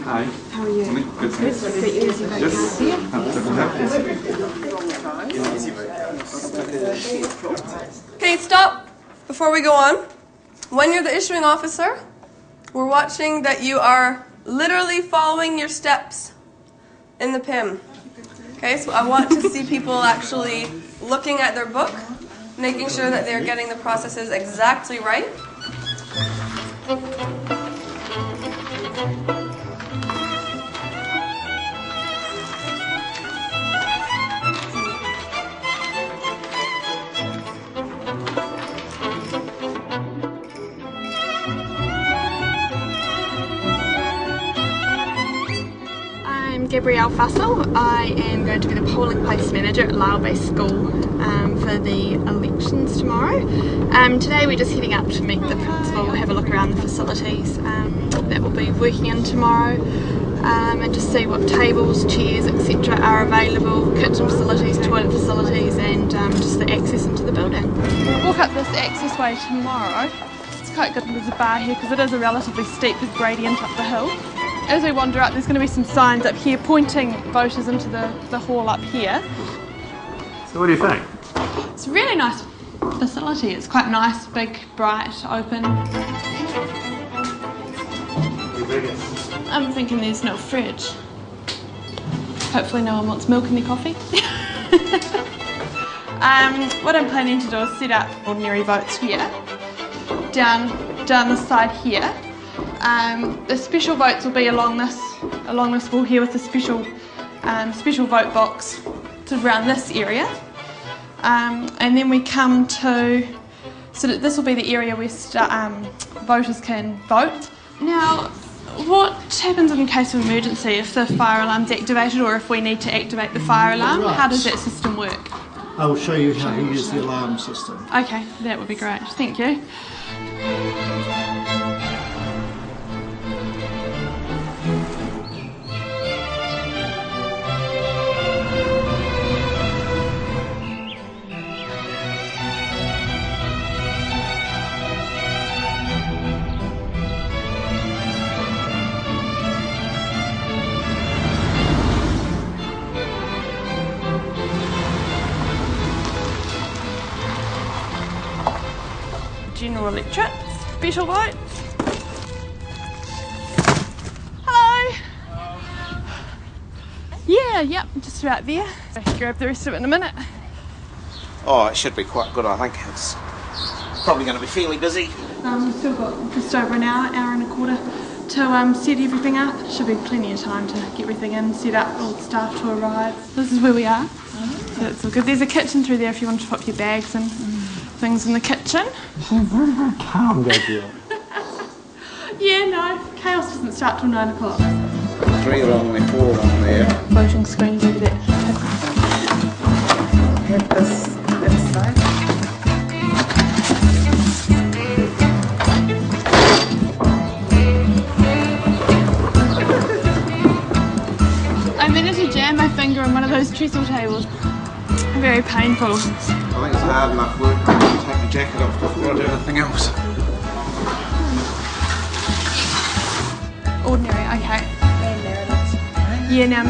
Hi. How are you? Good. Good. Is that your easy vote Yes. here? Okay, stop before we go on. When you're the issuing officer, we're watching that you are literally following your steps in the PIM. Okay, so I want to see people actually looking at their book, making sure that they're getting the processes exactly right. I'm Gabrielle Fussell. I am going to be the polling place manager at Lyell Bay School for the elections tomorrow. Today we're just heading up to meet the principal, have a look around the facilities that we'll be working in tomorrow, and just see what tables, chairs, etc. are available, kitchen facilities, toilet facilities, and just the access into the building. We'll walk up this access way tomorrow. It's quite good there's a bar here because it is a relatively steep gradient up the hill. As we wander up, there's going to be some signs up here pointing voters into the hall up here. So what do you think? It's a really nice facility. It's quite nice, big, bright, open. I'm thinking there's no fridge. Hopefully no one wants milk in their coffee. What I'm planning to do is set up ordinary votes here, down the side here. The special votes will be along this wall here with the special vote box sort of around this area, and then we come to, so that this will be the area where voters can vote. Now, what happens in case of emergency if the fire alarm's activated or if we need to activate the fire alarm? Right. How does that system work? I will show you how to use the alarm system. Okay, that would be great. Thank you. General electorate, special vote. Hello. Yeah, yep, just about there. I'll grab the rest of it in a minute. Oh, it should be quite good, I think. It's probably going to be fairly busy. We've still got just over an hour and a quarter to set everything up. Should be plenty of time to get everything in, set up, all the staff to arrive. This is where we are. So it's all good. There's a kitchen through there if you want to pop your bags and things in the kitchen. You seem very, very calm, Gabrielle. Yeah, no, chaos doesn't start till 9 o'clock. 3 along there, 4 along there. Voting screens over there. Have this side. I managed to jam my finger on one of those trestle tables. Very painful. I think it's hard enough work to take the jacket off before I do anything else. Ordinary, okay. Yeah, now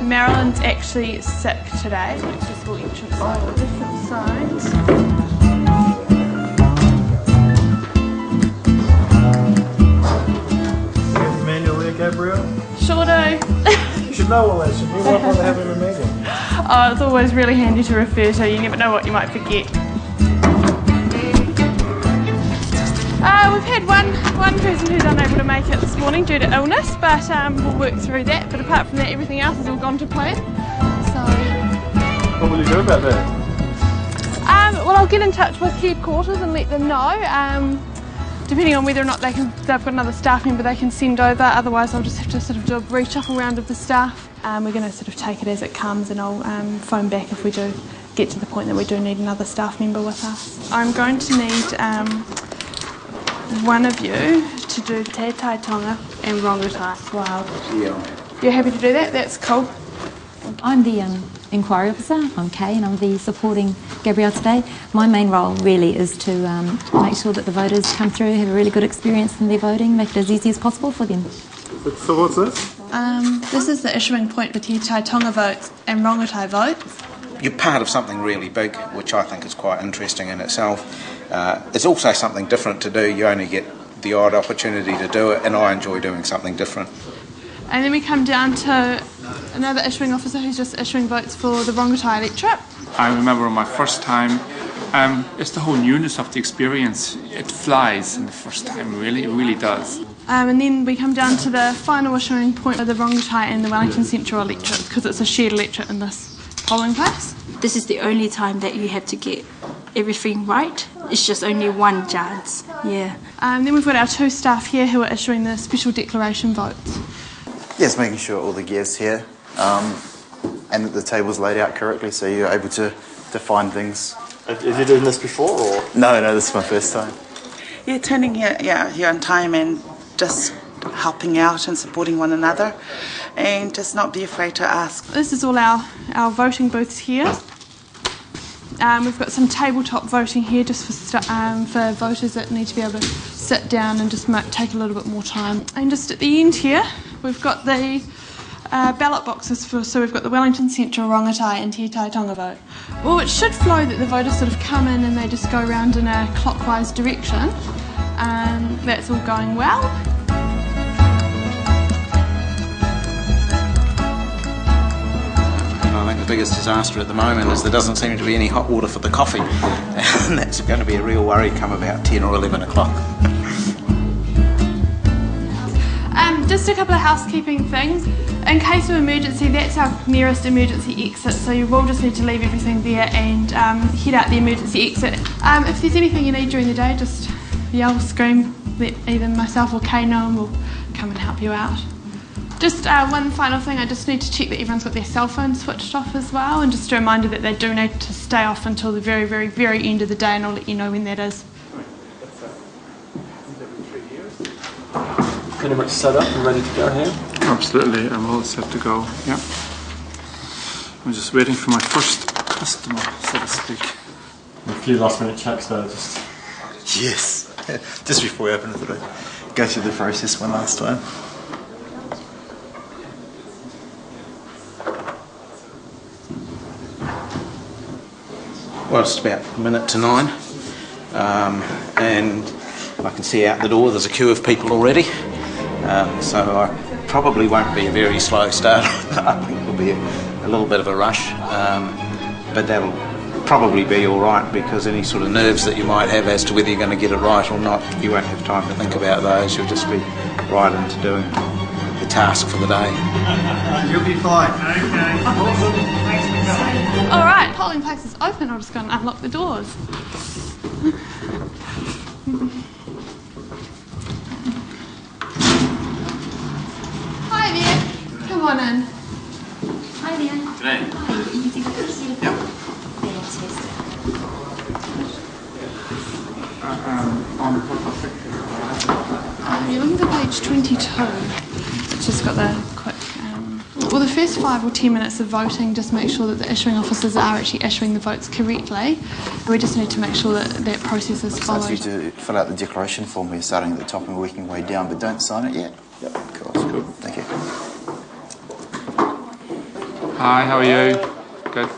Marilyn's actually sick today. Accessible entrance side, different sides. You have the manual there, Gabrielle? Sure do. You should know all that, shouldn't you? Why can't they have it in a manual? Oh, it's always really handy to refer to. You never know what you might forget. We've had one person who's unable to make it this morning due to illness, but we'll work through that. But apart from that, everything else has all gone to plan. So. What will you do about that? Well, I'll get in touch with headquarters and let them know. Depending on whether or not they've got another staff member they can send over. Otherwise, I'll just have to sort of do a reshuffle round of the staff. We're going to sort of take it as it comes, and I'll phone back if we do get to the point that we do need another staff member with us. I'm going to need one of you to do Te Tai Tonga and Rongotai. Wow. Yeah. You're happy to do that? That's cool. I'm the inquiry officer, I'm Kay, and I'm the supporting Gabrielle today. My main role really is to make sure that the voters come through, have a really good experience in their voting, make it as easy as possible for them. So what's this? This is the issuing point for Te Tai Tonga votes and Rongotai votes. You're part of something really big, which I think is quite interesting in itself. It's also something different to do. You only get the odd opportunity to do it, and I enjoy doing something different. And then we come down to another issuing officer who's just issuing votes for the Rongotai electorate. I remember my first time, it's the whole newness of the experience. It flies in the first time, really, it really does. And then we come down to the final issuing point of the Rongotai and the Wellington Central electorate, because it's a shared electorate in this polling place. This is the only time that you have to get everything right. It's just only one chance, yeah. Then we've got our two staff here who are issuing the special declaration votes. Yes, making sure all the gear's here and that the table's laid out correctly so you're able to find things. Have you done this before, or? No, this is my first time. Yeah, turning here on time and just helping out and supporting one another, and just not be afraid to ask. This is all our voting booths here. We've got some tabletop voting here just for voters that need to be able to sit down and just take a little bit more time. And just at the end here, we've got the ballot boxes so we've got the Wellington Central, Rongotai and Te Tai Tonga vote. Well, it should flow that the voters sort of come in and they just go around in a clockwise direction. That's all going well. I think the biggest disaster at the moment is there doesn't seem to be any hot water for the coffee, and that's going to be a real worry come about 10 or 11 o'clock. Just a couple of housekeeping things. In case of emergency, that's our nearest emergency exit, so you will just need to leave everything there and head out the emergency exit. If there's anything you need during the day, just yell, scream, let either myself or Kay know and we'll come and help you out. Just one final thing, I just need to check that everyone's got their cell phone switched off as well, and just a reminder that they do need to stay off until the very, very, very end of the day, and I'll let you know when that is. Pretty much set up and ready to go here? Absolutely, I'm all set to go, yeah. I'm just waiting for my first customer, so to speak. A few last minute checks there, just... Yes, just before we open, I thought I'd go through the process one last time. Well, it's about 9 minutes, and I can see out the door there's a queue of people already, so I probably won't be a very slow start. I think it'll be a little bit of a rush, but that'll probably be all right, because any sort of nerves that you might have as to whether you're going to get it right or not, you won't have time to think about those. You'll just be right into doing the task for the day. You'll be fine. Okay. Awesome. Thanks for coming. All right, polling place is open. I'll just go and unlock the doors. Hi there. Come on in. Hi there. Today. Yep. You're looking at page 22. It's just got the quick... well, the first 5 or 10 minutes of voting, just make sure that the issuing officers are actually issuing the votes correctly. And we just need to make sure that that process is followed. So you to fill out the declaration form. We're starting at the top and working way down, but don't sign it yet. Yep, cool. That's cool. Thank you. Hi, how are you? Good.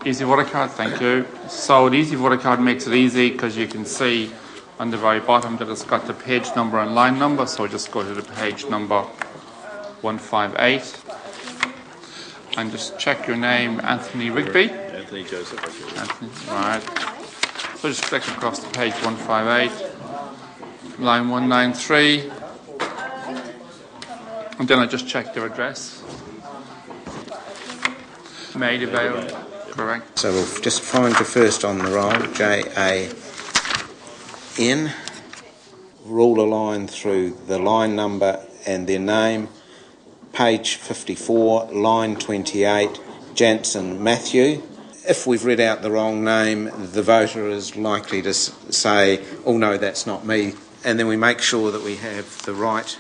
Easy voter card, thank you. So the easy voter card makes it easy because you can see on the very bottom that it's got the page number and line number, so just go to the page number 158 and just check your name, Anthony Rigby. Anthony Joseph. Anthony, right. So just click across to page 158, line 193, and then I just check their address. Maidavale, correct. So we'll just find you first on the roll, J-A-N. Rule a line through the line number and their name. Page 54, line 28, Jansen Matthew. If we've read out the wrong name, the voter is likely to say, oh no, that's not me. And then we make sure that we have the right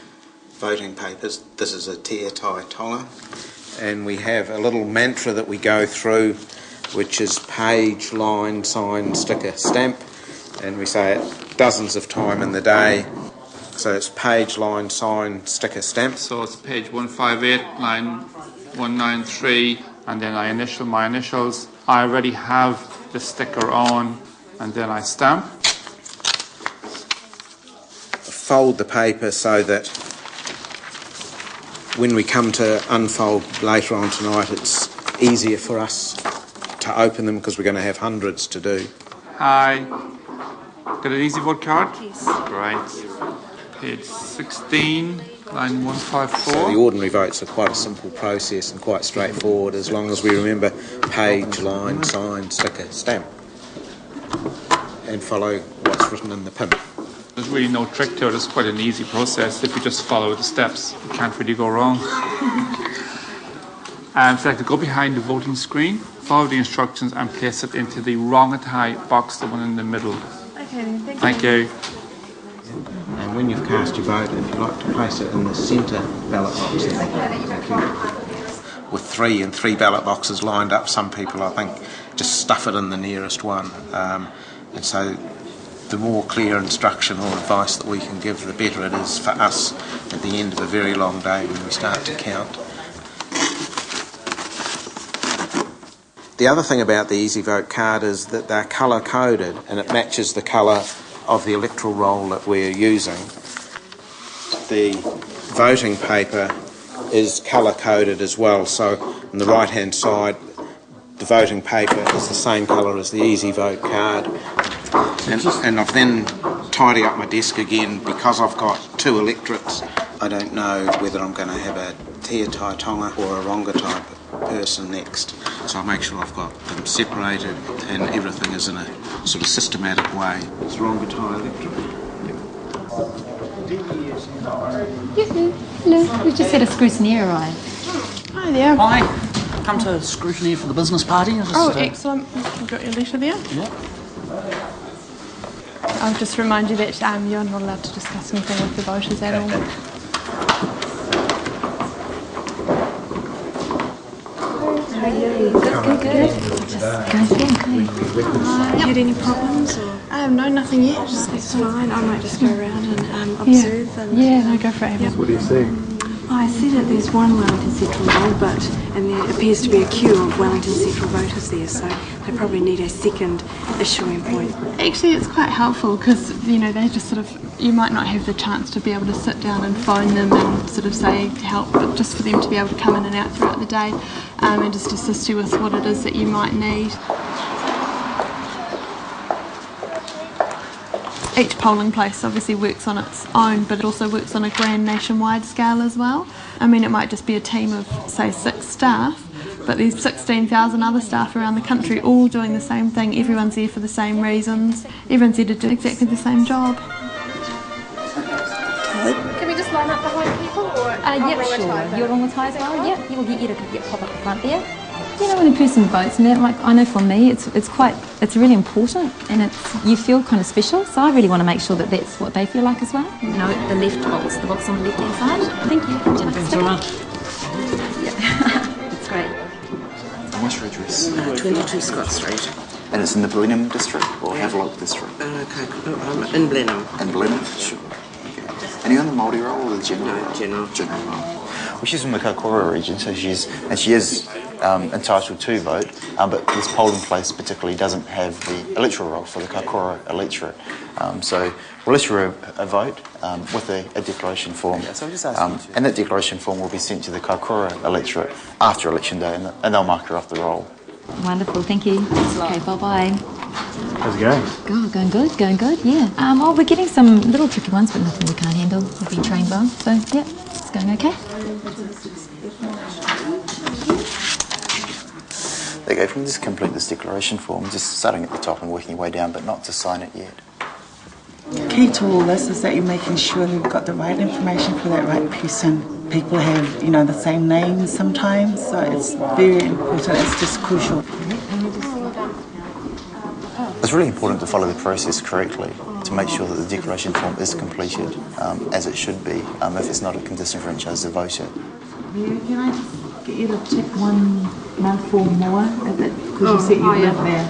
voting papers. This is a Te Tai Tonga. And we have a little mantra that we go through, which is page, line, sign, sticker, stamp. And we say it dozens of times in the day. So it's page, line, sign, sticker, stamp. So it's page 158, line 193, and then I initial my initials. I already have the sticker on, and then I stamp. Fold the paper so that when we come to unfold later on tonight, it's easier for us to open them because we're going to have hundreds to do. Hi. Got an easy vote card? Yes. Great. Page 16, line 154. So the ordinary votes are quite a simple process and quite straightforward as long as we remember page, line, sign, sticker, stamp and follow what's written in the PIN. There's really no trick to it. It's quite an easy process. If you just follow the steps, you can't really go wrong. So to go behind the voting screen, follow the instructions and place it into the Rongotai box, the one in the middle. Okay, then, Thank you. And when you've cast your vote, if you'd like to place it in the centre ballot box, with 3 and 3 ballot boxes lined up, some people, I think, just stuff it in the nearest one. And so the more clear instruction or advice that we can give, the better it is for us at the end of a very long day when we start to count. The other thing about the Easy Vote card is that they're colour coded and it matches the colour of the electoral roll that we're using. The voting paper is colour coded as well, so on the right hand side the voting paper is the same colour as the Easy Vote card. And I've then tidied up my desk again because I've got 2 electorates. I don't know whether I'm going to have a Te Taitonga or a Rongotai person next, so I'll make sure I've got them separated and everything is in a sort of systematic way. It's Rongotai electorate. Hello, we just had a scrutineer arrive. Hi there. Hi, come to scrutineer for the business party. Excellent. You've got your letter there. Yeah. I'll just remind you that you're not allowed to discuss anything with the voters at all. Good. Had any problems? Or? No, nothing yet. That's fine. I might just go around and observe. Yeah, no, go for it. What do you see? I see that there's one Wellington Central roll, and there appears to be a queue of Wellington Central voters there, so they probably need a second issuing point. Actually, it's quite helpful because, they just sort of, you might not have the chance to be able to sit down and phone them and sort of say help, but just for them to be able to come in and out throughout the day and just assist you with what it is that you might need. Each polling place obviously works on its own, but it also works on a grand nationwide scale as well. I mean, it might just be a team of, say, 6 staff, but there's 16,000 other staff around the country all doing the same thing. Everyone's there for the same reasons. Everyone's there to do exactly the same job. Can we just line up behind people? Or Yep, sure. You're Rongotai as well? Yep, we'll get you to pop up the front there. When a person votes, and I know for me, it's really important, and you feel kind of special. So I really want to make sure that that's what they feel like as well. No, the left box, the box on the left hand side. Thank you. Thanks so much. Yeah, it's great. What's your address? 22 Scott Street. And it's in the Blenheim district or Havelock district? In Blenheim. In Blenheim? Sure. Okay. And you're on the Māori roll or the general roll? General. General roll. Well, she's from the Kaikoura region, so she is entitled to vote, but this polling place particularly doesn't have the electoral roll for the Kaikoura electorate. So we'll issue a vote with a declaration form, and that declaration form will be sent to the Kaikoura electorate after election day, and they'll mark her off the roll. Wonderful, thank you. Okay, bye-bye. How's it going? Going good, yeah. We're getting some little tricky ones, but nothing we can't handle. We've been trained well, so yeah, it's going okay. There you go, from just complete this declaration form, just starting at the top and working your way down, but not to sign it yet. Key to all this is that you're making sure you've got the right information for that right person. People have, the same names sometimes, so it's very important, it's just crucial. It's really important to follow the process correctly, to make sure that the declaration form is completed as it should be, if it's not a disenfranchise as a voter. Can I just get you to tick one form more? Because you said you've lived there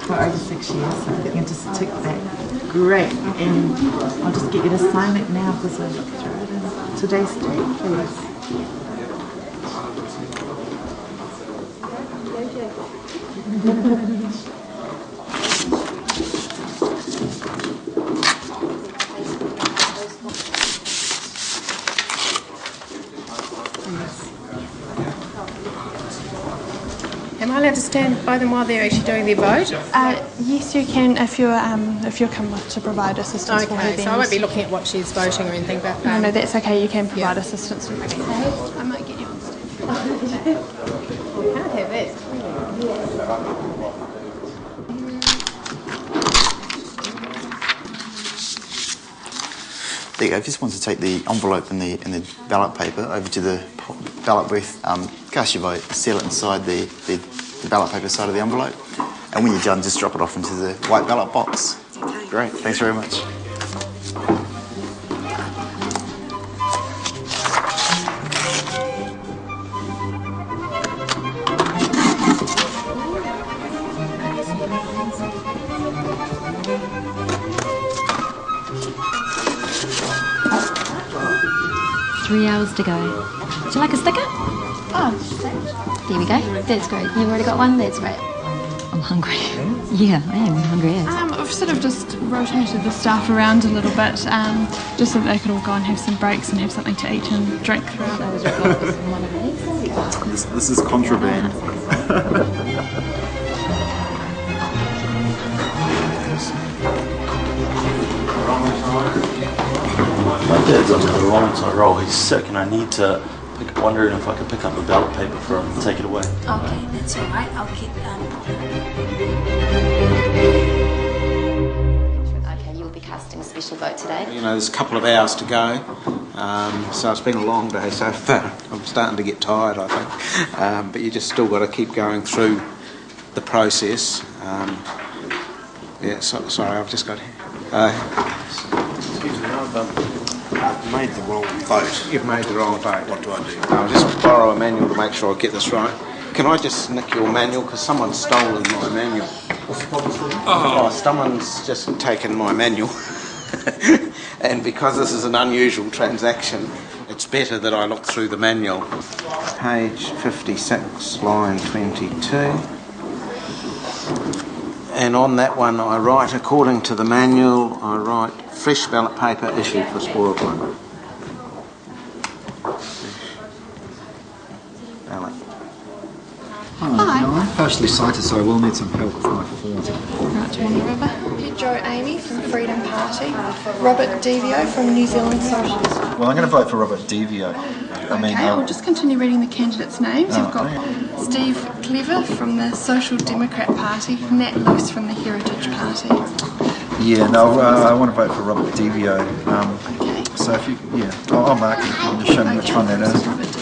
for over 6 years, so you can just tick that. Great, and I'll just get you to sign it now because I looked through it in today's date, please. Am I allowed to stand by them while they're actually doing their vote? Yes, you can if you're coming to provide assistance for her. Okay, so I won't be looking at what she's voting or anything, but... No, that's okay, you can provide assistance. I might get you on stage. You can't have it. There you go. If you just want to take the envelope and the ballot paper over to the ballot booth, cast your vote, seal it inside the ballot paper side of the envelope, and when you're done, just drop it off into the white ballot box. Okay. Great. Thanks very much. Three hours to go. Would you like a sticker? Oh, there we go. That's great. You've already got one? That's great. I'm hungry. Yeah, I am hungry as. I've sort of just rotated the staff around a little bit, just so that they could all go and have some breaks and have something to eat and drink throughout. This is contraband. My dad's on the wrong side roll. He's sick, and I need to wondering if I could pick up the ballot paper for him and take it away. Okay, that's all right. I'll keep. Okay, you'll be casting a special vote today. You know, there's a couple of hours to go, so it's been a long day so far. I'm starting to get tired, I think. But you just still got to keep going through the process. Sorry, I've just got here. Excuse me, I've made the wrong vote. You've made the wrong vote. What do I do? I'll just borrow a manual to make sure I get this right. Can I just nick your manual? Because someone's stolen my manual. What's the problem, Steve? Oh, someone's just taken my manual. And because this is an unusual transaction, it's better that I look through the manual. Page 56, line 22. And on that one I write, according to the manual, I write fresh ballot paper issued for spoiled one. Ballot. Hi. I'm partially sighted, so I will need some help with my form. Right, do you want the rubber? Pedro Amy from Freedom Party, Robert Devio from New Zealand Socialist. Well, I'm going to vote for Robert Devio. We'll just continue reading the candidates' names. You've got Steve Clever from the Social Democrat Party, Nat Luce from the Heritage Party. Yeah, no, I want to vote for Robert Devio. Okay. So if you, I'll mark it and just show me which one that is.